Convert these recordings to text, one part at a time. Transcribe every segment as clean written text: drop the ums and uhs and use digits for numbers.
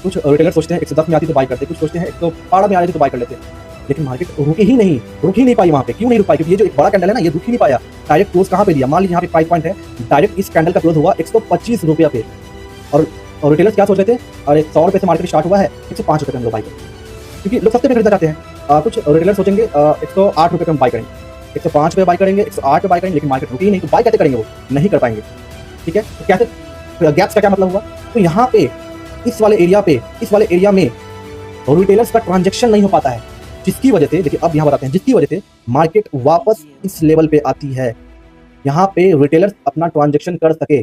कुछ रिटेलर सोचते हैं 110 में आती तो बाय करते, कुछ सोचते हैं 112 में आ रही थी तो बाय कर लेते। लेकिन मार्केट रुक ही नहीं पाई वहाँ पे। क्यों नहीं रुक पाई? क्योंकि ये जो एक बड़ा कैंडल है ना, ये रुक ही नहीं पाया। डायरेक्ट क्लोज कहाँ पे दिया? मान लीजिए यहाँ पे प्राइस पॉइंट है, डायरेक्ट इस कैंडल का क्लोज हुआ 125 रुपया पे। और रिटेलर्स क्या सोच रहे थे? अरे 100 रुपये से मार्केट स्टार्ट हुआ है, 105 रुपये पे हम लोग बाय करें, क्योंकि लोग सस्ते में खरीदना चाहते हैं। कुछ रिटेलर सोचेंगे 108 रुपये पे हम बाय करेंगे, 105 रुपये बाय करेंगे, 108 पे बाय करेंगे, लेकिन मार्केट रुकी ही नहीं, तो बाय कैसे करेंगे? वो नहीं कर पाएंगे। ठीक है, तो कैसे? गैप्स का क्या मतलब हुआ? तो यहाँ पे इस वाले एरिया में रिटेलर्स का ट्रांजैक्शन नहीं हो पाता है, जिसकी वजह से, देखिए अब यहाँ बताते हैं, जिसकी वजह से मार्केट वापस इस लेवल पे आती है, यहाँ पे रिटेलर्स अपना ट्रांजैक्शन कर सके।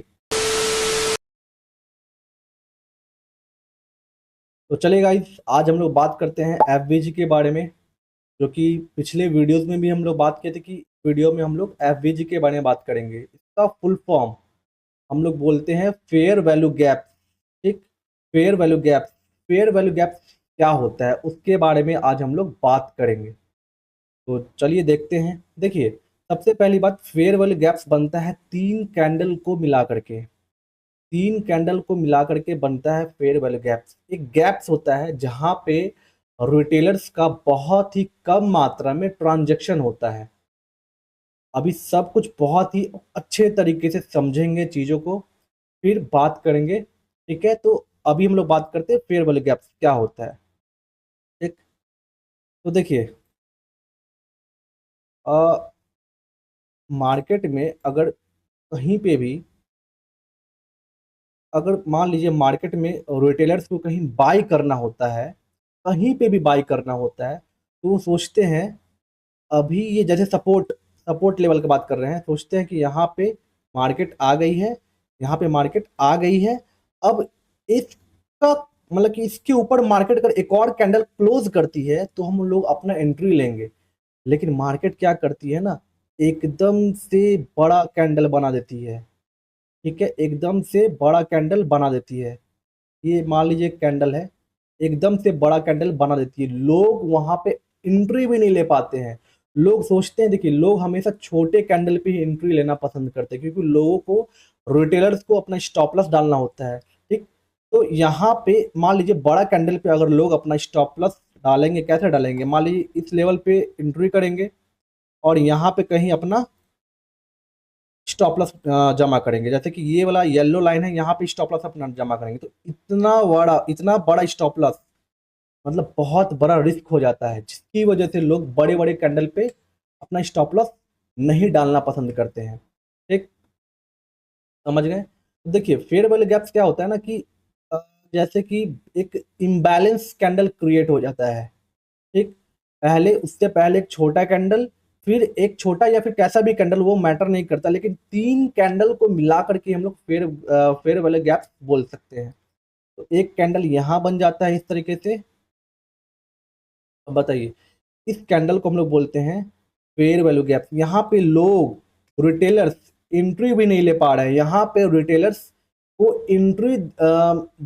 तो चलिए गाइस, आज हम लोग बात करते हैं एफवीजी के बारे में, जो कि पिछले वीडियोस में भी हम लोग बात किए थे कि वीडियो में हम लोग एफवीजी के बारे में बात करेंगे। इसका फुल फॉर्म हम लोग बोलते हैं फेयर वैल्यू गैप। ठीक, फेयर वैल्यू गैप क्या होता है उसके बारे में आज हम लोग बात करेंगे। तो चलिए देखते हैं। देखिए, सबसे पहली बात, फेयर वैल्यू गैप्स बनता है तीन कैंडल को मिला करके बनता है फेयर वैल्यू गैप्स। एक गैप्स होता है जहां पे रिटेलर्स का बहुत ही कम मात्रा में ट्रांजैक्शन होता है। अभी सब कुछ बहुत ही अच्छे तरीके से समझेंगे चीज़ों को, फिर बात करेंगे। ठीक है, तो अभी हम लोग बात करते हैं फेयर वैल्यू गैप्स क्या होता है। ठीक, तो देखिए, मार्केट में अगर कहीं पे भी, अगर मान लीजिए मार्केट में रिटेलर्स को कहीं बाई करना होता है, कहीं पे भी बाई करना होता है, तो वो सोचते हैं, अभी ये जैसे सपोर्ट लेवल की बात कर रहे हैं, सोचते हैं कि यहाँ पे मार्केट आ गई है, यहाँ पे मार्केट आ गई है, अब इसका मतलब कि इसके ऊपर मार्केट अगर एक और कैंडल क्लोज करती है तो हम लोग अपना एंट्री लेंगे। लेकिन मार्केट क्या करती है ना, एकदम से बड़ा कैंडल बना देती है। ठीक है, एकदम से बड़ा कैंडल बना देती है। ये मान लीजिए कैंडल है, एकदम से बड़ा कैंडल बना देती है, लोग वहां पे एंट्री भी नहीं ले पाते हैं। लोग सोचते हैं, देखिए लोग हमेशा छोटे कैंडल पे ही एंट्री लेना पसंद करते हैं, क्योंकि लोगों को, रिटेलर्स को अपना स्टॉप लॉस डालना होता है। ठीक, तो यहाँ पे मान लीजिए बड़ा कैंडल पे अगर लोग अपना स्टॉप लॉस डालेंगे, कैसे डालेंगे? मान लीजिए इस लेवल पे एंट्री करेंगे और यहाँ पे कहीं अपना स्टॉप लॉस जमा करेंगे, जैसे कि ये वाला येलो लाइन है, यहाँ पे स्टॉप लॉस अपना जमा करेंगे, तो इतना बड़ा स्टॉप लॉस मतलब बहुत बड़ा रिस्क हो जाता है, जिसकी वजह से लोग बड़े बड़े कैंडल पे अपना स्टॉप लॉस नहीं डालना पसंद करते हैं। ठीक, समझ गए? तो देखिए, फेयर वैल्यू गैप्स क्या होता है ना कि अ, जैसे कि एक इम्बैलेंस कैंडल क्रिएट हो जाता है। ठीक, उससे पहले एक छोटा कैंडल, फिर एक छोटा या फिर कैसा भी कैंडल, वो मैटर नहीं करता, लेकिन तीन कैंडल को मिला करके हम लोग फेयर वाले गैप बोल सकते हैं। तो एक कैंडल यहाँ बन जाता है इस तरीके से। अब बताइए, इस कैंडल को हम लोग बोलते हैं फेयर वैल्यू गैप। यहाँ पे लोग, रिटेलर्स एंट्री भी नहीं ले पा रहे हैं, यहाँ पे रिटेलर्स को एंट्री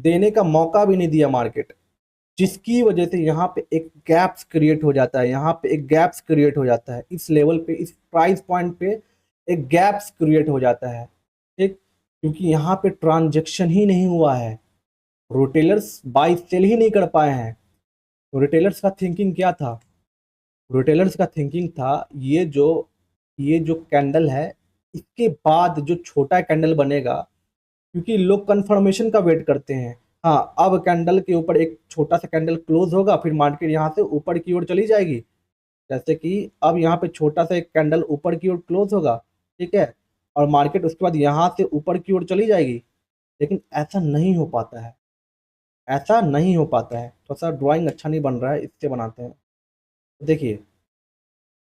देने का मौका भी नहीं दिया मार्केट, जिसकी वजह से यहाँ पे एक गैप्स क्रिएट हो जाता है। यहाँ पे एक गैप्स क्रिएट हो जाता है, इस लेवल पे, इस प्राइस पॉइंट पे एक गैप्स क्रिएट हो जाता है। ठीक, क्योंकि यहाँ पे ट्रांजैक्शन ही नहीं हुआ है, रिटेलर्स बाई सेल ही नहीं कर पाए हैं। तो रिटेलर्स का थिंकिंग क्या था? रिटेलर्स का थिंकिंग था, ये जो कैंडल है, इसके बाद जो छोटा कैंडल बनेगा, क्योंकि लोग कंफर्मेशन का वेट करते हैं। हाँ, अब कैंडल के ऊपर एक छोटा सा कैंडल क्लोज होगा, फिर मार्केट यहाँ से ऊपर की ओर चली जाएगी। जैसे कि अब यहाँ पे छोटा सा एक कैंडल ऊपर की ओर क्लोज होगा, ठीक है, और मार्केट उसके बाद यहाँ से ऊपर की ओर चली जाएगी। लेकिन ऐसा नहीं हो पाता है, ऐसा नहीं हो पाता है। तो सर ड्राइंग अच्छा नहीं बन रहा है, इससे बनाते हैं। देखिए,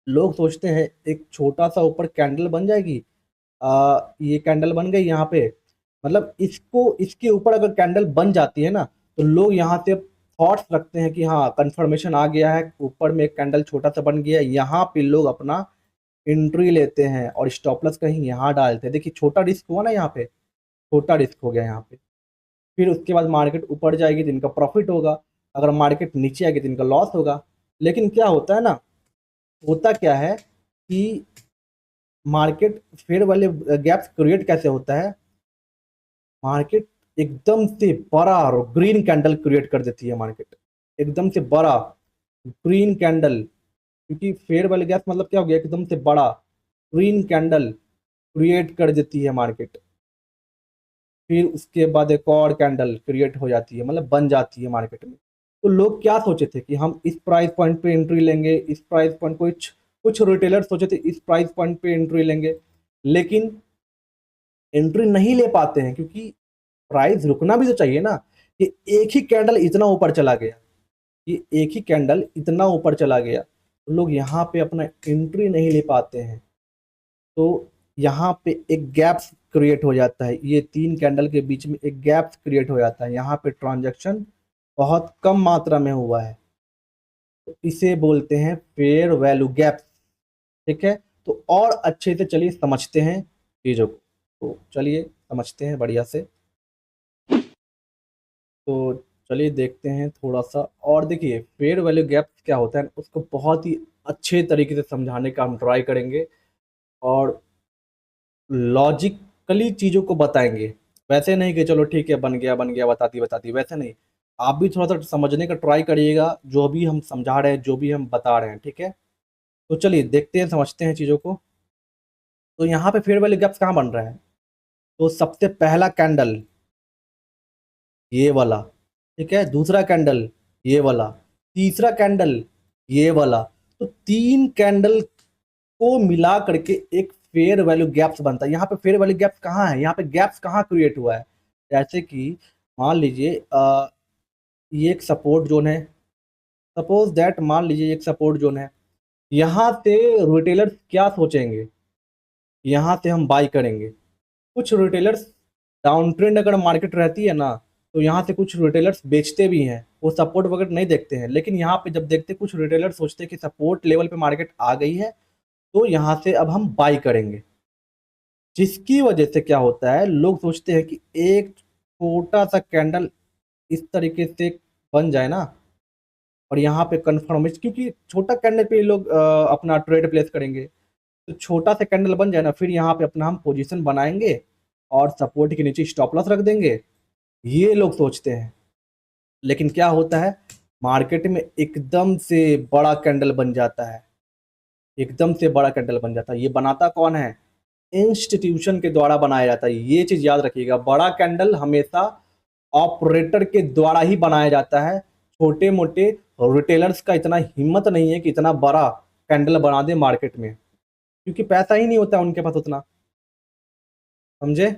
लोग सोचते हैं एक छोटा सा ऊपर कैंडल बन जाएगी, ये कैंडल बन गई यहाँ पे, मतलब इसको, इसके ऊपर अगर कैंडल बन जाती है ना, तो लोग यहाँ से थॉट्स रखते हैं कि हाँ कंफर्मेशन आ गया है, ऊपर में एक कैंडल छोटा सा बन गया है, यहाँ पे लोग अपना एंट्री लेते हैं और स्टॉप लॉस कहीं यहाँ डालते हैं। देखिए, छोटा रिस्क हुआ ना, यहाँ पे छोटा रिस्क हो गया यहाँ पे। फिर उसके बाद मार्केट ऊपर जाएगी तो इनका प्रॉफिट होगा, अगर मार्केट नीचे आएगी तो इनका लॉस होगा। लेकिन क्या होता है ना, होता क्या है कि मार्केट फेयर वाले गैप्स क्रिएट कैसे होता है? मार्केट एकदम से बड़ा ग्रीन कैंडल क्रिएट कर देती है मार्केट, एकदम से बड़ा ग्रीन कैंडल, क्योंकि फेयर वैल्यू गैप मतलब क्या हो गया, एकदम से बड़ा ग्रीन कैंडल क्रिएट कर देती है मार्केट। फिर उसके बाद एक और कैंडल क्रिएट हो जाती है, मतलब बन जाती है मार्केट में। तो लोग क्या सोचे थे कि हम इस प्राइस पॉइंट पे एंट्री लेंगे, इस प्राइस पॉइंट, कुछ कुछ रिटेलर सोचे थे इस प्राइस पॉइंट पे एंट्री लेंगे, लेकिन एंट्री नहीं ले पाते हैं, क्योंकि प्राइस रुकना भी तो चाहिए ना। कि एक ही कैंडल इतना ऊपर चला गया, ये एक ही कैंडल इतना ऊपर चला गया, तो लोग यहाँ पे अपना एंट्री नहीं ले पाते हैं। तो यहाँ पे एक गैप क्रिएट हो जाता है, ये तीन कैंडल के बीच में एक गैप क्रिएट हो जाता है, यहाँ पे ट्रांजैक्शन बहुत कम मात्रा में हुआ है, तो इसे बोलते हैं फेयर वैल्यू गैप। ठीक है, तो और अच्छे से चलिए समझते हैं चीज़ों को। तो चलिए समझते हैं बढ़िया से। तो चलिए देखते हैं थोड़ा सा, और देखिए फेयर वैल्यू गैप क्या होता है उसको बहुत ही अच्छे तरीके से समझाने का हम ट्राई करेंगे, और लॉजिकली चीज़ों को बताएंगे। वैसे नहीं कि चलो ठीक है बन गया बता दी, वैसे नहीं। आप भी थोड़ा सा समझने का ट्राई करिएगा जो भी हम समझा रहे हैं, जो भी हम बता रहे हैं, ठीक है। तो चलिए देखते हैं, समझते हैं चीज़ों को। तो यहाँ पे फेयर वैल्यू गैप्स कहाँ बन रहा है, तो सबसे पहला कैंडल ये वाला, ठीक है, दूसरा कैंडल ये वाला, तीसरा कैंडल ये वाला, तो तीन कैंडल को मिला करके एक फेयर वैल्यू गैप्स बनता है। यहाँ पे फेयर वैल्यू गैप्स कहाँ है, यहाँ पे गैप्स कहाँ क्रिएट हुआ है, जैसे कि मान लीजिए ये एक सपोर्ट जोन है, सपोज दैट मान लीजिए एक सपोर्ट जोन है, यहाँ से रिटेलर्स क्या सोचेंगे, यहाँ से हम बाई करेंगे। कुछ रिटेलर्स डाउन ट्रेंड अगर मार्केट रहती है ना, तो यहाँ से कुछ रिटेलर्स बेचते भी हैं, वो सपोर्ट वगैरह नहीं देखते हैं, लेकिन यहाँ पे जब देखते कुछ रिटेलर्स सोचते हैं कि सपोर्ट लेवल पे मार्केट आ गई है, तो यहाँ से अब हम बाई करेंगे। जिसकी वजह से क्या होता है, लोग सोचते हैं कि एक छोटा सा कैंडल इस तरीके से बन जाए ना, और यहाँ पे कन्फर्मेशन, क्योंकि छोटा कैंडल पे लोग अपना ट्रेड प्लेस करेंगे, तो छोटा सा कैंडल बन जाए ना, फिर यहाँ पे अपना हम पोजीशन बनाएंगे और सपोर्ट के नीचे स्टॉप लॉस रख देंगे, ये लोग सोचते हैं। लेकिन क्या होता है, मार्केट में एकदम से बड़ा कैंडल बन जाता है, एकदम से बड़ा कैंडल बन जाता है। ये बनाता कौन है, इंस्टीट्यूशन के द्वारा बनाया जाता है। ये चीज याद रखिएगा, बड़ा कैंडल हमेशा ऑपरेटर के द्वारा ही बनाया जाता है। छोटे मोटे रिटेलर्स का इतना हिम्मत नहीं है कि इतना बड़ा कैंडल बना दे मार्केट में, क्योंकि पैसा ही नहीं होता उनके पास उतना, समझे।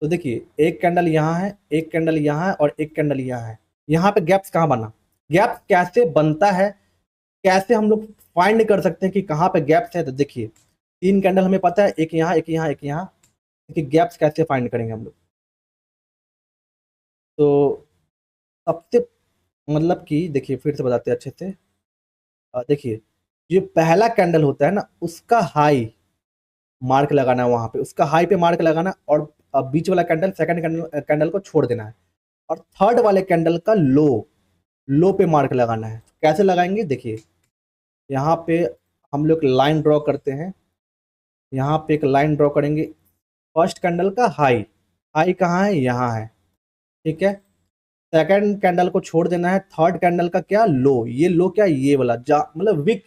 तो देखिए एक कैंडल यहाँ है, एक कैंडल यहाँ है, और एक कैंडल यहाँ है। यहाँ पे गैप्स कहाँ बना, गैप कैसे बनता है, कैसे हम लोग फाइंड कर सकते हैं कि कहाँ पे गैप्स है। तो देखिए तीन कैंडल हमें पता है, एक यहाँ एक यहाँ एक यहाँ, देखिए गैप्स कैसे फाइंड करेंगे हम लोग। तो सबसे मतलब कि देखिए फिर से बताते हैं अच्छे से। देखिए ये पहला कैंडल होता है ना, उसका हाई मार्क लगाना है, वहां पे उसका हाई पे मार्क लगाना, और बीच वाला कैंडल सेकंड कैंडल कैंडल को छोड़ देना है, और थर्ड वाले कैंडल का लो, लो पे मार्क लगाना है। कैसे लगाएंगे, देखिए यहाँ पे हम लोग लाइन ड्रॉ करते हैं, यहाँ पे एक लाइन ड्रॉ करेंगे, फर्स्ट कैंडल का हाई, हाई कहाँ है, यहाँ है, ठीक है। सेकंड कैंडल को छोड़ देना है, थर्ड कैंडल का क्या, लो, ये लो क्या, ये वाला जा मतलब विक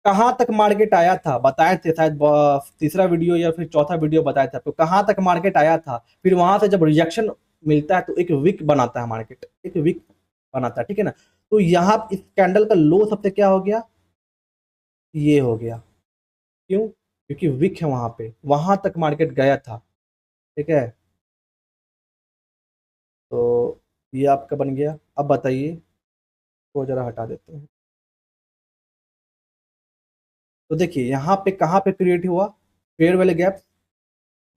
कहाँ तक मार्केट आया था बताए थे शायद, तीसरा वीडियो या फिर चौथा वीडियो बताया था, तो कहाँ तक मार्केट आया था, फिर वहां से जब रिजेक्शन मिलता है तो एक विक बनाता है मार्केट, एक विक बनाता है, ठीक है ना। तो यहाँ इस कैंडल का लो सबसे क्या हो गया, ये हो गया, क्यों, क्योंकि विक है वहां पे, वहां तक मार्केट गया था, ठीक है। तो ये आपका बन गया। अब बताइए, को जरा हटा देते हैं। तो देखिए यहाँ पे कहाँ पे क्रिएट हुआ फेयर वैल्यू गैप,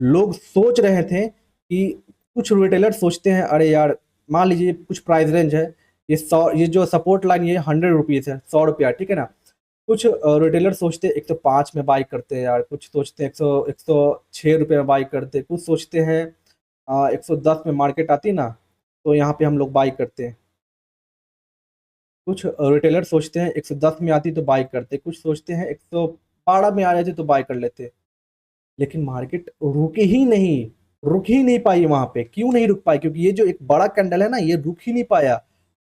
लोग सोच रहे थे कि कुछ रिटेलर सोचते हैं अरे यार, मान लीजिए कुछ प्राइस रेंज है, ये 100, ये जो सपोर्ट लाइन ये 100 रुपीज़ है, 100 रुपया, ठीक है ना। कुछ रिटेलर सोचते हैं 105 में बाई करते हैं यार, कुछ सोचते हैं 106 रुपये में बाई करते हैं, कुछ सोचते हैं 110 में मार्केट आती ना, तो यहाँ पे हम लोग बाई करते हैं। कुछ रिटेलर सोचते हैं 110 में आती तो बाई करते, कुछ सोचते हैं 112 में आ जाती तो बाई कर लेते, लेकिन मार्केट रुके ही नहीं, रुक ही नहीं पाई वहां पे। क्यों नहीं रुक पाई? क्योंकि ये जो एक बड़ा कैंडल है ना, ये रुक ही नहीं पाया।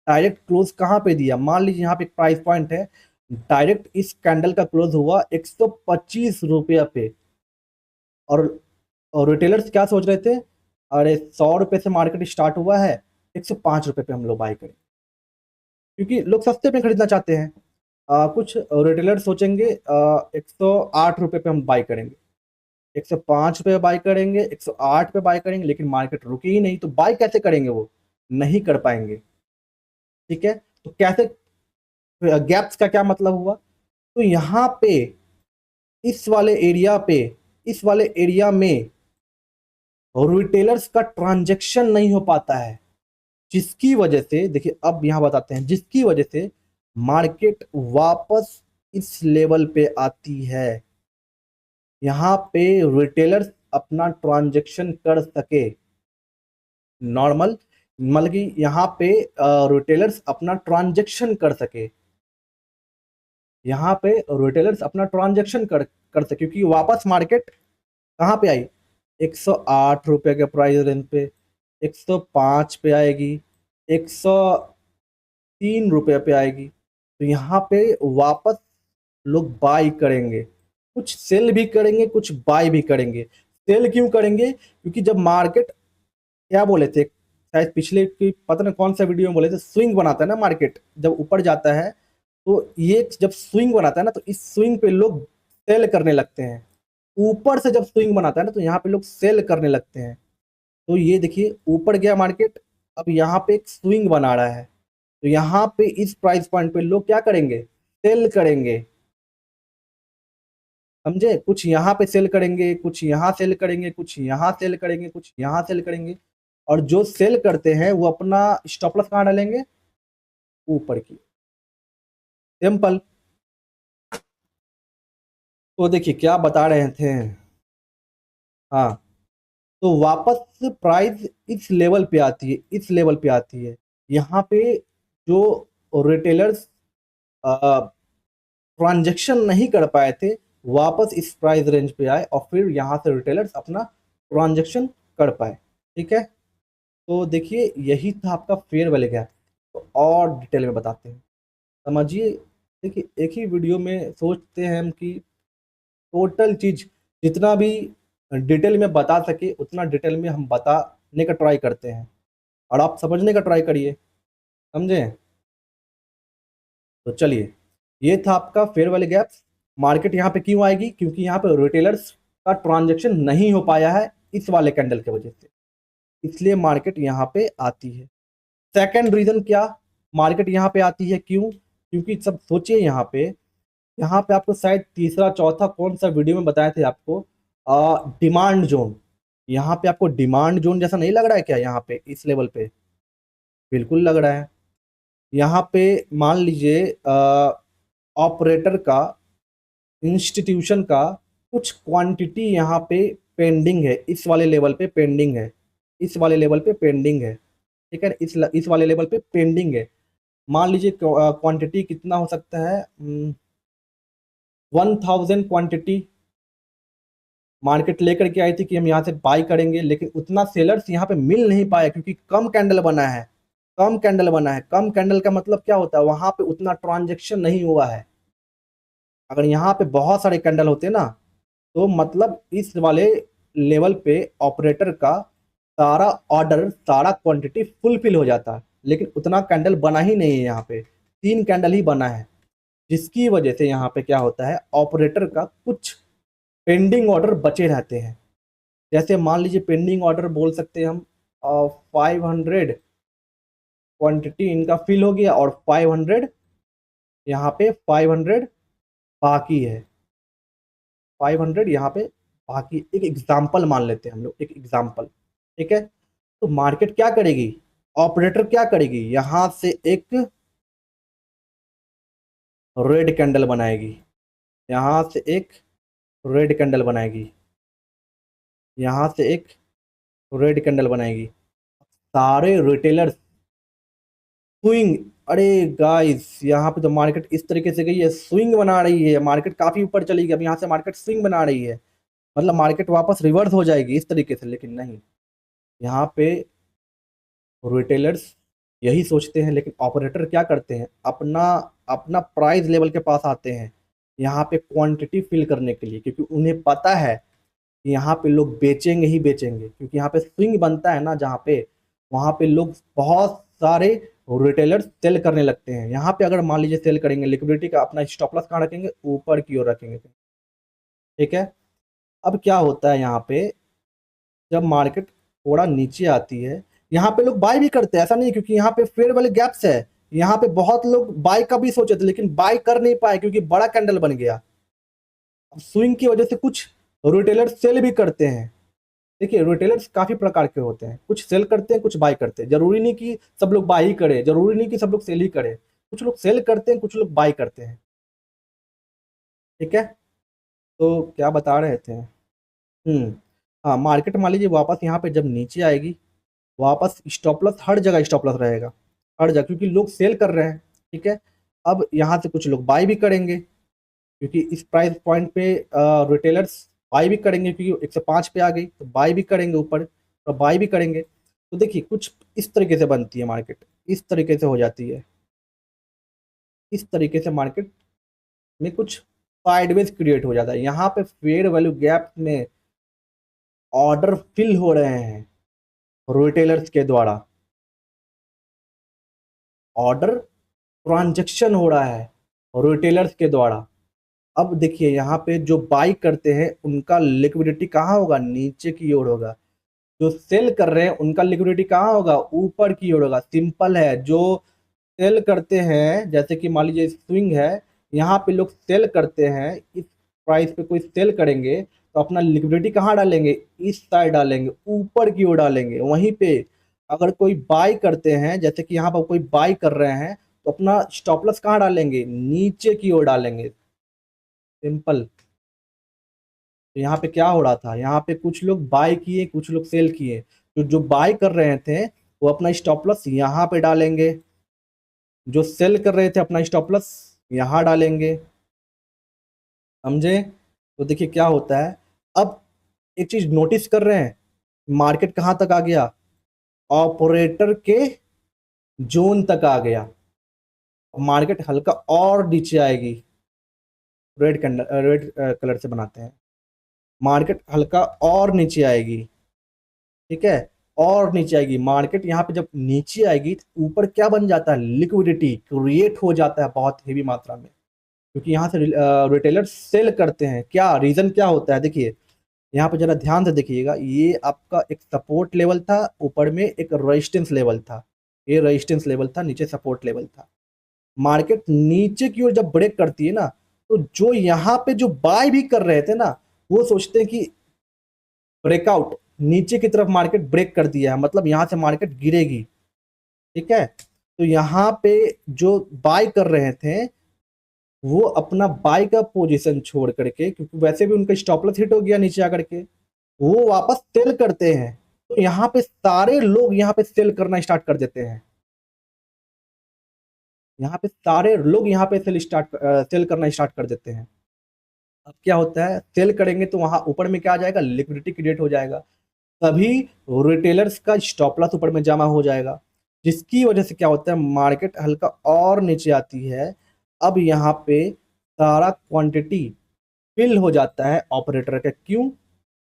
डायरेक्ट क्लोज कहाँ पे दिया? मान लीजिए यहाँ पे एक प्राइस पॉइंट है, डायरेक्ट इस कैंडल का क्लोज हुआ 125 रुपया पे। और रिटेलर्स क्या सोच रहे थे? अरे 100 रुपए से मार्केट स्टार्ट हुआ है, 105 रुपए पे हम लोग बाय करें, क्योंकि लोग सस्ते पे खरीदना चाहते हैं। कुछ रिटेलर सोचेंगे 108 रुपए पे हम बाय करेंगे, 105 पे बाय करेंगे, 108 पे बाय करेंगे, लेकिन मार्केट रुकी ही नहीं, तो बाय कैसे करेंगे? वो नहीं कर पाएंगे। ठीक है, तो कैसे? गैप्स का क्या मतलब हुआ? तो यहाँ पे इस वाले एरिया पे, इस वाले एरिया में रिटेलर्स का ट्रांजैक्शन नहीं हो पाता है, जिसकी वजह से, देखिए अब यहां बताते हैं, जिसकी वजह से मार्केट वापस इस लेवल पे आती है, यहां पे रिटेलर्स अपना ट्रांजैक्शन कर सके नॉर्मल, मतलब कि यहाँ पे रिटेलर्स अपना ट्रांजैक्शन कर सके, यहाँ पे रिटेलर्स अपना ट्रांजैक्शन कर सके, क्योंकि वापस मार्केट कहाँ पे आई? 108 रुपए के प्राइस रेंज पे, 105 पे आएगी, 103 रुपए पे आएगी, तो यहाँ पे वापस लोग बाई करेंगे, कुछ सेल भी करेंगे, कुछ बाई भी करेंगे। सेल क्यों करेंगे? क्योंकि जब मार्केट, क्या बोले थे शायद पिछले की पता नहीं कौन सा वीडियो में बोले थे, स्विंग बनाता है ना मार्केट, जब ऊपर जाता है तो ये जब स्विंग बनाता है ना, तो इस स्विंग पे लोग सेल करने लगते हैं। ऊपर से जब स्विंग बनाता है ना, तो यहाँ पे लोग सेल करने लगते हैं। तो ये देखिए ऊपर गया मार्केट, अब यहाँ पे एक स्विंग बना रहा है, तो यहाँ पे इस प्राइस पॉइंट पे लोग क्या करेंगे? सेल करेंगे। समझे? कुछ यहाँ पे सेल करेंगे, कुछ यहाँ सेल करेंगे, कुछ यहाँ सेल करेंगे, कुछ यहाँ सेल करेंगे, और जो सेल करते हैं वो अपना स्टॉप लॉस कहाँ डालेंगे? ऊपर की। सिंपल। तो देखिए क्या बता रहे थे। हाँ, तो वापस प्राइस इस लेवल पे आती है, इस लेवल पे आती है, यहाँ पे जो रिटेलर्स ट्रांजैक्शन नहीं कर पाए थे, वापस इस प्राइस रेंज पे आए, और फिर यहाँ से रिटेलर्स अपना ट्रांजैक्शन कर पाए। ठीक है, तो देखिए यही था आपका फेयर वैल्यू गैप। तो और डिटेल में बताते हैं, समझिए। देखिए एक ही वीडियो में सोचते हैं हम कि टोटल चीज जितना भी डिटेल में बता सके उतना डिटेल में हम बताने का ट्राई करते हैं, और आप समझने का ट्राई करिए। समझे? तो चलिए, ये था आपका फेयर वैल्यू गैप्स। मार्केट यहाँ पे क्यों आएगी? क्योंकि यहाँ पे रिटेलर्स का ट्रांजैक्शन नहीं हो पाया है इस वाले कैंडल की वजह से, इसलिए मार्केट यहाँ पे आती है। सेकंड रीजन क्या मार्केट यहाँ पे आती है? क्यों? क्योंकि सब सोचिए, यहाँ पे आपको शायद तीसरा चौथा कौन सा वीडियो में बताए थे आपको, डिमांड जोन। यहाँ पे आपको डिमांड जोन जैसा नहीं लग रहा है क्या? यहाँ पे इस लेवल पे बिल्कुल लग रहा है। यहाँ पे मान लीजिए ऑपरेटर का, इंस्टीट्यूशन का कुछ क्वांटिटी यहाँ पे पेंडिंग है, इस वाले लेवल पे पेंडिंग है, इस वाले लेवल पे पेंडिंग है। ठीक है, इस वाले लेवल पे पेंडिंग है। मान लीजिए क्वांटिटी कितना हो सकता है? 1000 क्वांटिटी मार्केट लेकर के आई थी कि हम यहाँ से बाई करेंगे, लेकिन उतना सेलर्स यहाँ पे मिल नहीं पाया, क्योंकि कम कैंडल बना है, कम कैंडल बना है। कम कैंडल का मतलब क्या होता है? वहां पे उतना ट्रांजेक्शन नहीं हुआ है। अगर यहाँ पे बहुत सारे कैंडल होते ना, तो मतलब इस वाले लेवल पे ऑपरेटर का सारा ऑर्डर, सारा क्वांटिटी फुलफिल हो जाता है, लेकिन उतना कैंडल बना ही नहीं है। यहाँ पे 3 कैंडल ही बना है, जिसकी वजह से यहाँ पे क्या होता है, ऑपरेटर का कुछ पेंडिंग ऑर्डर बचे रहते हैं। जैसे मान लीजिए पेंडिंग ऑर्डर बोल सकते हैं हम, 500 क्वांटिटी इनका फिल हो गया, और 500 यहाँ पे 500 बाकी है, 500 यहाँ पे बाकी। एक एग्जाम्पल मान लेते हैं हम लोग, एक एग्जाम्पल। ठीक है, तो मार्केट क्या करेगी, ऑपरेटर क्या करेगी, यहाँ से एक रेड कैंडल बनाएगी, यहाँ से एक रेड कैंडल बनाएगी, यहाँ से एक रेड कैंडल बनाएगी। सारे रिटेलर्स स्विंग, अरे गाइस यहाँ पे तो मार्केट इस तरीके से गई है, स्विंग बना रही है, मार्केट काफी ऊपर चली गई, अब यहाँ से मार्केट स्विंग बना रही है। मतलब मार्केट वापस रिवर्स हो जाएगी इस तरीके से, लेकिन नहीं, यहाँ पे रिटेलर्स यही सोचते हैं, लेकिन ऑपरेटर क्या करते हैं, अपना अपना प्राइस लेवल के पास आते हैं यहाँ पे क्वांटिटी फिल करने के लिए, क्योंकि उन्हें पता है कि यहाँ पे लोग बेचेंगे ही बेचेंगे, क्योंकि यहाँ पे स्विंग बनता है ना जहाँ पे, वहाँ पे लोग बहुत सारे रिटेलर्स सेल करने लगते हैं। यहाँ पे अगर मान लीजिए सेल करेंगे, लिक्विडिटी का अपना स्टॉप लॉस कहाँ रखेंगे, ऊपर की ओर रखेंगे, ठीक है। अब क्या होता है यहाँ पे, जब मार्केट थोड़ा नीचे आती है, यहाँ पे लोग बाय भी करते हैं, ऐसा नहीं, क्योंकि यहाँ पे फेयर वाले गैप्स है, यहाँ पे बहुत लोग बाय का भी सोचे थे लेकिन बाय कर नहीं पाए क्योंकि बड़ा कैंडल बन गया। स्विंग की वजह से कुछ रिटेलर्स सेल भी करते हैं। देखिए रिटेलर्स काफी प्रकार के होते हैं, कुछ सेल करते हैं, कुछ बाय करते हैं, जरूरी नहीं कि सब लोग बाय ही करे, जरूरी नहीं कि सब लोग सेल ही करे, कुछ लोग सेल करते हैं, कुछ लोग बाय करते हैं, ठीक है। तो क्या बता रहे थे, हाँ, मार्केट मान लीजिए वापस यहाँ पे जब नीचे आएगी, वापस स्टॉप लॉस, हर जगह स्टॉप लॉस रहेगा, हर जगह, क्योंकि लोग सेल कर रहे हैं, ठीक है। अब यहाँ से कुछ लोग बाय भी करेंगे, क्योंकि इस प्राइस पॉइंट पे रिटेलर्स बाय भी करेंगे, क्योंकि 105 पे आ गई तो बाय भी करेंगे, ऊपर तो बाय भी करेंगे। तो देखिए कुछ इस तरीके से बनती है मार्केट, इस तरीके से हो जाती है, इस तरीके से मार्केट में कुछ साइडवेज क्रिएट हो जाता है। यहाँ पे फेयर वैल्यू गैप में ऑर्डर फिल हो रहे हैं रिटेलर्स के द्वारा, ऑर्डर ट्रांजैक्शन हो रहा है रिटेलर्स के द्वारा। अब देखिए यहाँ पे जो बाई करते हैं उनका लिक्विडिटी कहाँ होगा, नीचे की ओर होगा, जो सेल कर रहे हैं उनका लिक्विडिटी कहाँ होगा, ऊपर की ओर होगा। सिंपल है, जो सेल करते हैं, जैसे कि मान लीजिए स्विंग है, यहाँ पे लोग सेल करते हैं, इस प्राइस पे कोई सेल करेंगे तो अपना लिक्विडिटी कहाँ डालेंगे, इस साइड डालेंगे, ऊपर की ओर डालेंगे। वहीं पे अगर कोई बाई करते हैं, जैसे कि यहाँ पर कोई बाई कर रहे हैं, तो अपना स्टॉप लॉस कहाँ डालेंगे, नीचे की ओर डालेंगे, सिंपल। तो यहाँ पे क्या हो रहा था, यहाँ पे कुछ लोग बाय किए, कुछ लोग सेल किए, तो जो बाय कर रहे थे वो अपना स्टॉप लॉस यहाँ पे डालेंगे, जो सेल कर रहे थे अपना स्टॉप लॉस यहाँ डालेंगे, समझे। तो देखिए क्या होता है, अब एक चीज नोटिस कर रहे हैं, मार्केट कहाँ तक आ गया, ऑपरेटर के जोन तक आ गया। मार्केट हल्का और नीचे आएगी, रेड कैंडल, रेड कलर से बनाते हैं, मार्केट हल्का और नीचे आएगी, ठीक है, और नीचे आएगी मार्केट। यहाँ पे जब नीचे आएगी तो ऊपर क्या बन जाता है, लिक्विडिटी क्रिएट हो जाता है बहुत हेवी मात्रा में, क्योंकि यहाँ से रिटेलर सेल करते हैं। क्या रीजन क्या होता है, देखिए यहाँ पे जरा ध्यान से देखिएगा, ये आपका एक सपोर्ट लेवल था, ऊपर में एक रेजिस्टेंस लेवल था, ये रेजिस्टेंस लेवल था, नीचे सपोर्ट लेवल था। मार्केट नीचे की ओर जब ब्रेक करती है ना, तो जो यहाँ पे जो बाय भी कर रहे थे ना, वो सोचते हैं कि ब्रेकआउट, नीचे की तरफ मार्केट ब्रेक कर दिया है, मतलब यहाँ से मार्केट गिरेगी, ठीक है। तो यहाँ पे जो बाय कर रहे थे वो अपना बाय का पोजीशन छोड़ करके, क्योंकि वैसे भी उनका स्टॉप लॉस हिट हो गया नीचे आकर के, वो वापस सेल करते हैं। तो यहाँ पे सारे लोग यहाँ पे सेल करना स्टार्ट कर देते हैं, यहाँ पे सारे लोग यहाँ पे सेल करना स्टार्ट कर देते हैं। अब क्या होता है, सेल करेंगे तो वहां ऊपर में क्या आ जाएगा, लिक्विडिटी क्रिएट हो जाएगा, तभी रिटेलर्स का स्टॉप लॉस ऊपर में जमा हो जाएगा, जिसकी वजह से क्या होता है, मार्केट हल्का और नीचे आती है। अब यहाँ पे सारा क्वांटिटी फिल हो जाता है ऑपरेटर का, क्यों,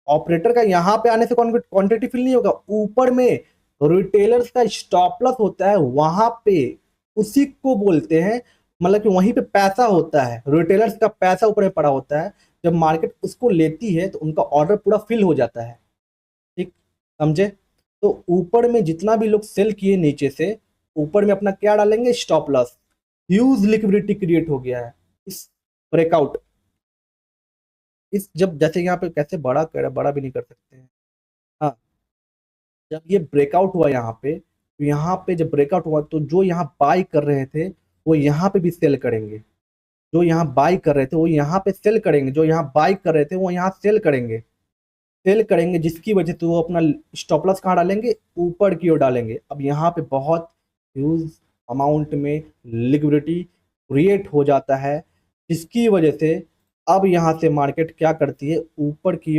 ऑपरेटर का यहाँ पे आने से क्वांटिटी फिल नहीं होगा, ऊपर में रिटेलर्स का स्टॉप लॉस होता है वहां पे, उसी को बोलते हैं, मतलब कि वहीं पे पैसा होता है, रिटेलर्स का पैसा ऊपर में पड़ा होता है, जब मार्केट उसको लेती है तो उनका ऑर्डर पूरा फिल हो जाता है, ठीक, समझे। तो ऊपर में जितना भी लोग सेल किए नीचे से, ऊपर में अपना क्या डालेंगे, stop loss, huge liquidity create हो गया है इस ब्रेकआउट, इस जब जैसे यहाँ पे कैसे बड़ा कर, बड़ा भी नहीं कर सकते हैं, हाँ, जब ये ब्रेकआउट हुआ यहाँ पे, तो यहाँ पे जब ब्रेकआउट हुआ तो जो यहाँ बाय कर रहे थे वो यहाँ पे भी सेल करेंगे, जो यहाँ बाय कर रहे थे वो यहाँ पे सेल करेंगे, जो यहाँ बाय कर रहे थे वो यहाँ सेल करेंगे, सेल करेंगे, जिसकी वजह से वो अपना स्टॉप लॉस कहाँ डालेंगे, ऊपर की ओर डालेंगे। अब यहाँ पे बहुत ह्यूज अमाउंट में लिक्विडिटी क्रिएट हो जाता है, जिसकी वजह से अब यहां से मार्केट क्या करती है, ऊपर की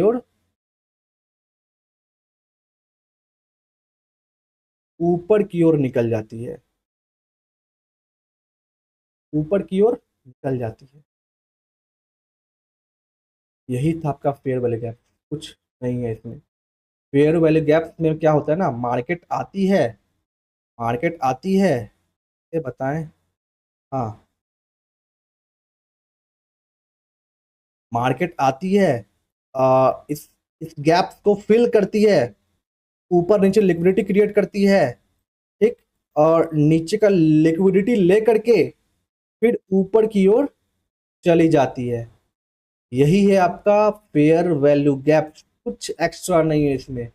ओर निकल जाती है, ऊपर की ओर निकल जाती है। यही था आपका फेयर वैल्यू गैप, कुछ नहीं है इसमें। फेयर वैल्यू गैप में क्या होता है ना, मार्केट आती है, ये बताएं। हाँ, मार्केट आती है, इस गैप को फिल करती है, ऊपर नीचे लिक्विडिटी क्रिएट करती है, ठीक, और नीचे का लिक्विडिटी ले करके फिर ऊपर की ओर चली जाती है। यही है आपका फेयर वैल्यू गैप, कुछ एक्स्ट्रा नहीं है इसमें,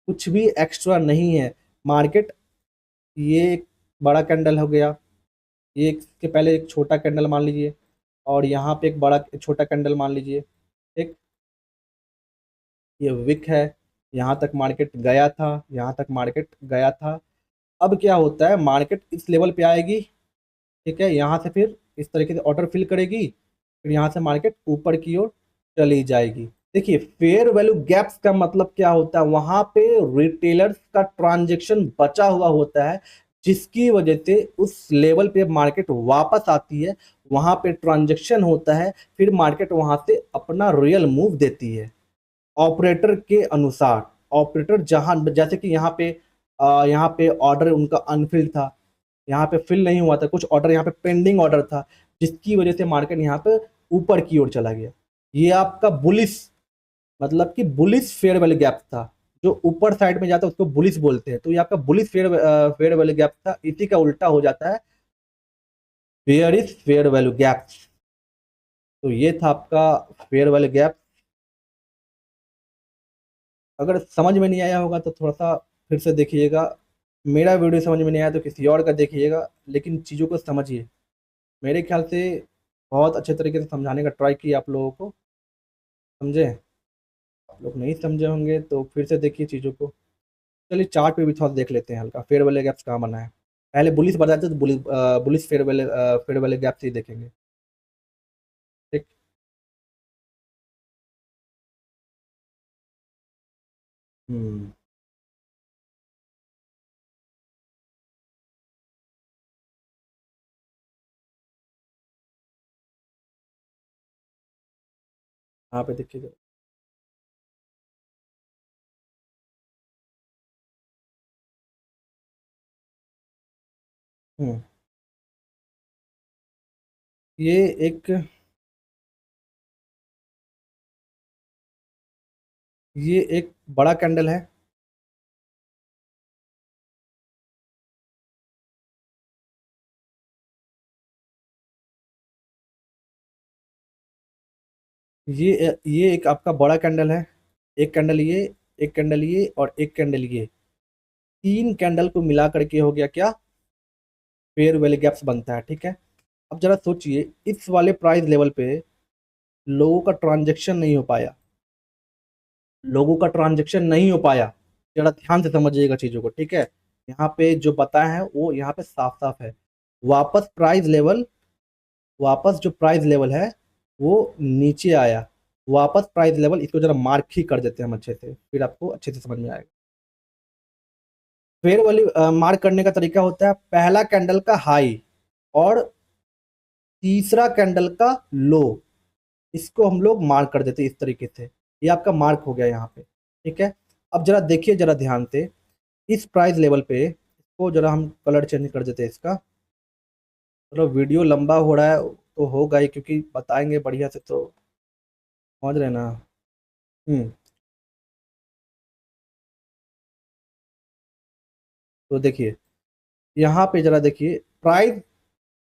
कुछ भी एक्स्ट्रा नहीं है। मार्केट, ये एक बड़ा कैंडल हो गया, ये इसके पहले एक छोटा कैंडल मान लीजिए, और यहाँ पे एक बड़ा छोटा कैंडल मान लीजिए, ठीक, ये विक है, यहाँ तक मार्केट गया था, यहाँ तक मार्केट गया था। अब क्या होता है, मार्केट इस लेवल पे आएगी, ठीक है, यहाँ से फिर इस तरीके से ऑर्डर फिल करेगी, फिर यहाँ से मार्केट ऊपर की ओर चली जाएगी। देखिए, फेयर वैल्यू गैप्स का मतलब क्या होता है, वहां पे रिटेलर्स का ट्रांजेक्शन बचा हुआ होता है, जिसकी वजह से उस लेवल पे मार्केट वापस आती है, वहां पे ट्रांजेक्शन होता है, फिर मार्केट वहां से अपना रियल मूव देती है ऑपरेटर के अनुसार। ऑपरेटर जहां, जैसे कि यहाँ पे ऑर्डर उनका अनफिल्ड था, यहाँ पे फिल नहीं हुआ था, कुछ ऑर्डर यहाँ पे पेंडिंग ऑर्डर था, जिसकी वजह से मार्केट यहाँ पे ऊपर की ओर चला गया। ये आपका बुलिश, मतलब कि बुलिश फेयर वैल्यू गैप था, जो ऊपर साइड में जाता है उसको बुलिश बोलते हैं। तो ये आपका बुलिश फेयर वैल्यू गैप था, इसी का उल्टा हो जाता है bearish fair value gap. तो ये था आपका फेयर वैल्यू गैप। अगर समझ में नहीं आया होगा तो थोड़ा सा फिर से देखिएगा, मेरा वीडियो समझ में नहीं आया तो किसी और का देखिएगा, लेकिन चीज़ों को समझिए। मेरे ख्याल से बहुत अच्छे तरीके से समझाने का ट्राई किया आप लोगों को, समझे। आप लोग नहीं समझे होंगे तो फिर से देखिए चीज़ों को। चलिए चार्ट पे भी थोड़ा देख लेते हैं हल्का, फेयर वैल्यू गैप्स कहाँ बना है। पहले बुलिस बताते तो बुलिस फेयर वैल्यू गैप से ही देखेंगे, ठीक। हम्म। यहाँ पे देखिएगा। हम्म। ये एक ये एक बड़ा कैंडल है, ये एक आपका बड़ा कैंडल है, एक कैंडल ये, एक कैंडल ये, और एक कैंडल ये, तीन कैंडल को मिला करके हो गया क्या, फेयर वैल्यू गैप्स बनता है, ठीक है। अब जरा सोचिए, इस वाले प्राइस लेवल पे लोगों का ट्रांजैक्शन नहीं हो पाया, लोगों का ट्रांजैक्शन नहीं हो पाया, जरा ध्यान से समझिएगा चीजों को, ठीक है। यहाँ पे जो बताया है वो यहाँ पे साफ साफ है। वापस प्राइस लेवल वापस जो प्राइस लेवल है वो नीचे आया, वापस प्राइस लेवल, इसको जरा मार्क ही कर देते हैं हम अच्छे से, फिर आपको अच्छे से समझ में आएगा। फेयर वैल्यू मार्क करने का तरीका होता है, पहला कैंडल का हाई और तीसरा कैंडल का लो, इसको हम लोग मार्क कर देते हैं इस तरीके से। ये आपका मार्क हो गया यहाँ पे, ठीक है। अब जरा देखिए जरा ध्यान से, इस प्राइस लेवल पे इसको जरा हम कलर चेंज कर देते हैं इसका। चलो वीडियो लंबा हो रहा है तो होगा ही, क्योंकि बताएंगे बढ़िया से तो, समझ रहे हैं ना। हम्म। तो देखिए, यहाँ पे जरा देखिए, प्राइस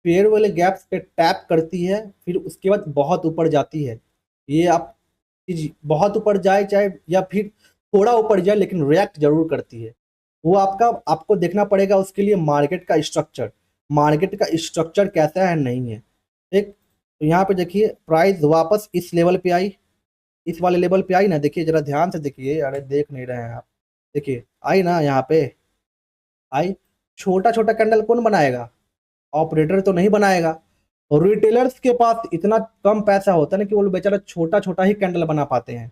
फेयर वाले गैप्स पे टैप करती है, फिर उसके बाद बहुत ऊपर जाती है। ये आप चीज बहुत ऊपर जाए चाहे या फिर थोड़ा ऊपर जाए, लेकिन रिएक्ट जरूर करती है। वो आपको देखना पड़ेगा उसके लिए मार्केट का स्ट्रक्चर, मार्केट का स्ट्रक्चर कैसा है, नहीं है, ठीक। तो यहाँ पे देखिए प्राइस वापस इस लेवल पे आई, इस वाले लेवल पे आई ना, देखिए जरा ध्यान से देखिए, अरे देख नहीं रहे हैं आप, देखिए आई ना यहाँ पे, आई। छोटा छोटा कैंडल कौन बनाएगा, ऑपरेटर तो नहीं बनाएगा। और रिटेलर्स के पास इतना कम पैसा होता है ना कि वो लोग बेचारा छोटा छोटा ही कैंडल बना पाते हैं,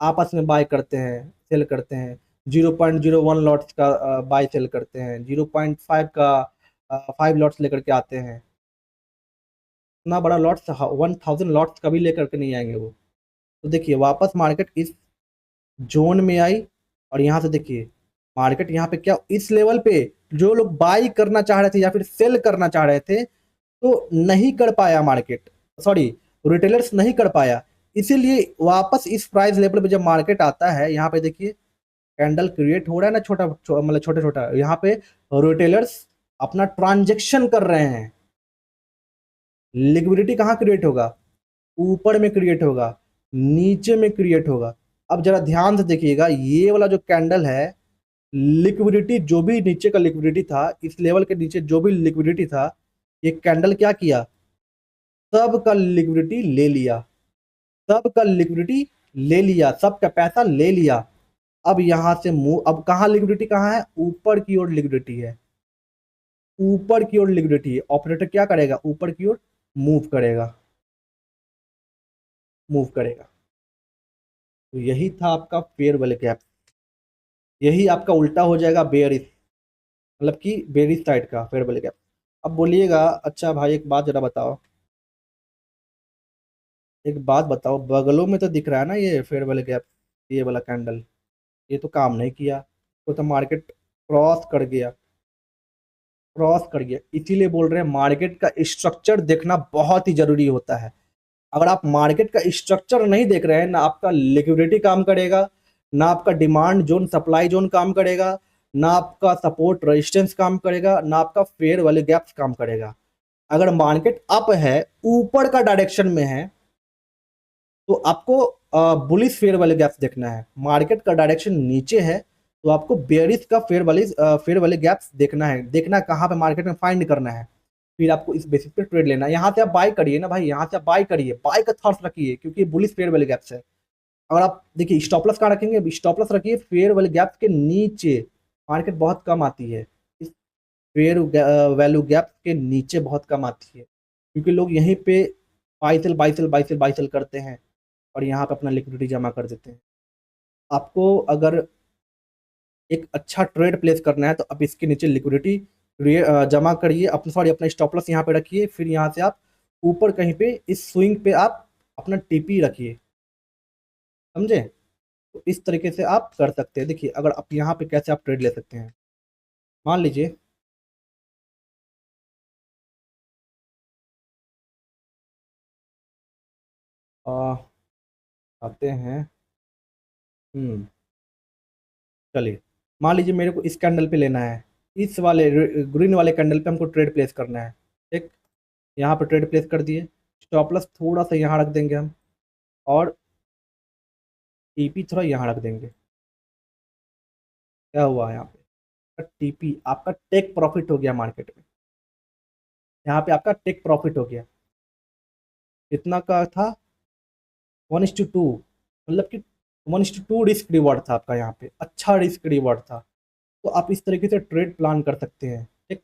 आपस में बाय करते हैं, सेल करते हैं। 0.01 लॉट्स का बाय सेल करते हैं, 0.5 का 5 लॉट्स लेकर के आते हैं। इतना बड़ा लॉट्स 1000 लॉट्स कभी लेकर के नहीं आएंगे वो। तो देखिए वापस मार्केट इस जोन में आई, और यहाँ से देखिए मार्केट यहाँ पे क्या इस लेवल पे जो लोग बाई करना चाह रहे थे या फिर सेल करना चाह रहे थे तो नहीं कर पाया मार्केट, सॉरी रिटेलर्स नहीं कर पाया। इसीलिए वापस इस प्राइस लेवल पे जब मार्केट आता है, यहाँ पे देखिए कैंडल क्रिएट हो रहा है ना, मतलब छोटा छोटा, यहाँ पे रिटेलर्स अपना ट्रांजेक्शन कर रहे हैं। लिक्विडिटी कहाँ क्रिएट होगा? ऊपर में क्रिएट होगा, नीचे में क्रिएट होगा। अब जरा ध्यान से देखिएगा, ये वाला जो कैंडल है, लिक्विडिटी जो भी नीचे का लिक्विडिटी था, इस लेवल के नीचे जो भी लिक्विडिटी था, ये कैंडल क्या किया? सब का लिक्विडिटी ले लिया, सब का लिक्विडिटी ले लिया, सब का पैसा ले लिया। अब यहां से मूव, अब कहाँ लिक्विडिटी कहाँ है? ऊपर की ओर लिक्विडिटी है, ऊपर की ओर लिक्विडिटी है। ऑपरेटर क्या करेगा? ऊपर की ओर मूव करेगा, मूव करेगा। तो यही था आपका फेयर वैल्यू गैप, यही आपका उल्टा हो जाएगा बेयरिश, मतलब कि बेयरिश साइड का फेयर वैल्यू गैप। अब बोलिएगा अच्छा भाई एक बात जरा बताओ, एक बात बताओ, बगलों में तो दिख रहा है ना ये फेयर वैल्यू गैप, ये वाला कैंडल, ये तो काम नहीं किया, तो मार्केट क्रॉस कर गया, क्रॉस कर गया। इसीलिए बोल रहे हैं मार्केट का स्ट्रक्चर देखना बहुत ही जरूरी होता है। अगर आप मार्केट का स्ट्रक्चर नहीं देख रहे हैं ना, आपका लिक्विडिटी काम करेगा, ना आपका डिमांड जोन सप्लाई जोन काम करेगा, ना आपका सपोर्ट रेजिस्टेंस काम करेगा, ना आपका फेयर वैल्यू गैप्स काम करेगा। अगर मार्केट अप है, ऊपर का डायरेक्शन में है, तो आपको बुलिश फेयर वैल्यू गैप्स देखना है। मार्केट का डायरेक्शन नीचे है तो आपको बेयरिश का फेयर वैल्यू गैप्स देखना है। देखना कहाँ पे मार्केट में फाइंड करना है, फिर आपको इस बेसिस पे ट्रेड लेना है। यहाँ से आप बाय करिए ना भाई, यहाँ से आप बाय करिए, बाय का थॉट्स रखिए, क्योंकि बुलिश फेयर वैल्यू गैप्स है। अगर आप देखिए स्टॉप लॉस कहाँ रखेंगे? स्टॉप लॉस रखिए फेयर वैल्यू गैप्स के नीचे। मार्केट बहुत कम आती है इस फेयर वैल्यू गैप्स के नीचे, बहुत कम आती है, क्योंकि लोग यहीं पे buy sell buy sell buy sell buy sell करते हैं और यहाँ पे अपना लिक्विडिटी जमा कर देते हैं। आपको अगर एक अच्छा ट्रेड प्लेस करना है तो आप इसके नीचे लिक्विडिटी जमा करिए, अपना सॉरी अपना स्टॉप लॉस यहाँ पे रखिए, फिर यहाँ से आप ऊपर कहीं पे इस स्विंग पे आप अपना टीपी रखिए, समझे? तो इस तरीके से आप कर सकते हैं। देखिए अगर आप यहाँ पे कैसे आप ट्रेड ले सकते हैं, मान लीजिए आ, आते हैं, चलिए मान लीजिए मेरे को इस कैंडल पे लेना है, इस वाले ग्रीन वाले कैंडल पे हमको ट्रेड प्लेस करना है। ठीक, यहाँ पे ट्रेड प्लेस कर दिए, स्टॉप लॉस थोड़ा सा यहाँ रख देंगे हम, और टीपी थोड़ा यहाँ रख देंगे। क्या हुआ यहाँ पे? टीपी आपका टेक प्रॉफिट हो गया मार्केट में, यहाँ पे आपका टेक प्रॉफिट हो गया। कितना का था? 1:2, मतलब कि 1:2 रिस्क रिवॉर्ड था आपका, यहाँ पे अच्छा रिस्क रिवॉर्ड था। तो आप इस तरीके से ट्रेड प्लान कर सकते हैं। ठीक,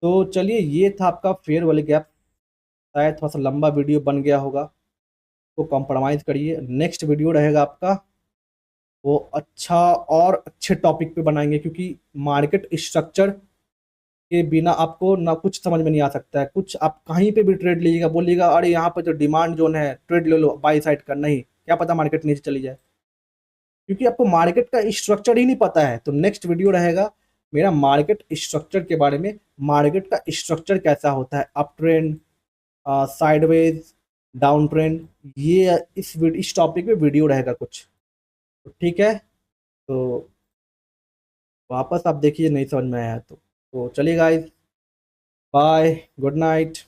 तो चलिए ये था आपका फेयर वैल्यू गैप। शायद थोड़ा सा लंबा वीडियो बन गया होगा, तो कॉम्प्रोमाइज़ करिए। नेक्स्ट वीडियो रहेगा आपका वो अच्छा और अच्छे टॉपिक पे बनाएंगे, क्योंकि मार्केट स्ट्रक्चर के बिना आपको ना कुछ समझ में नहीं आ सकता है। कुछ आप कहीं पे भी ट्रेड लीजिएगा, बोलिएगा अरे यहाँ पे जो डिमांड जोन है ट्रेड ले लो बाई साइड का, नहीं, क्या पता मार्केट नीचे चली जाए, क्योंकि आपको मार्केट का स्ट्रक्चर ही नहीं पता है। तो नेक्स्ट वीडियो रहेगा मेरा मार्केट स्ट्रक्चर के बारे में, मार्केट का स्ट्रक्चर कैसा होता है, up trend, sideways, down trend, ये इस टॉपिक पे वीडियो रहेगा कुछ। तो ठीक है, तो वापस आप देखिए नहीं समझ में आया तो चलिए गाइस, बाय, गुड नाइट।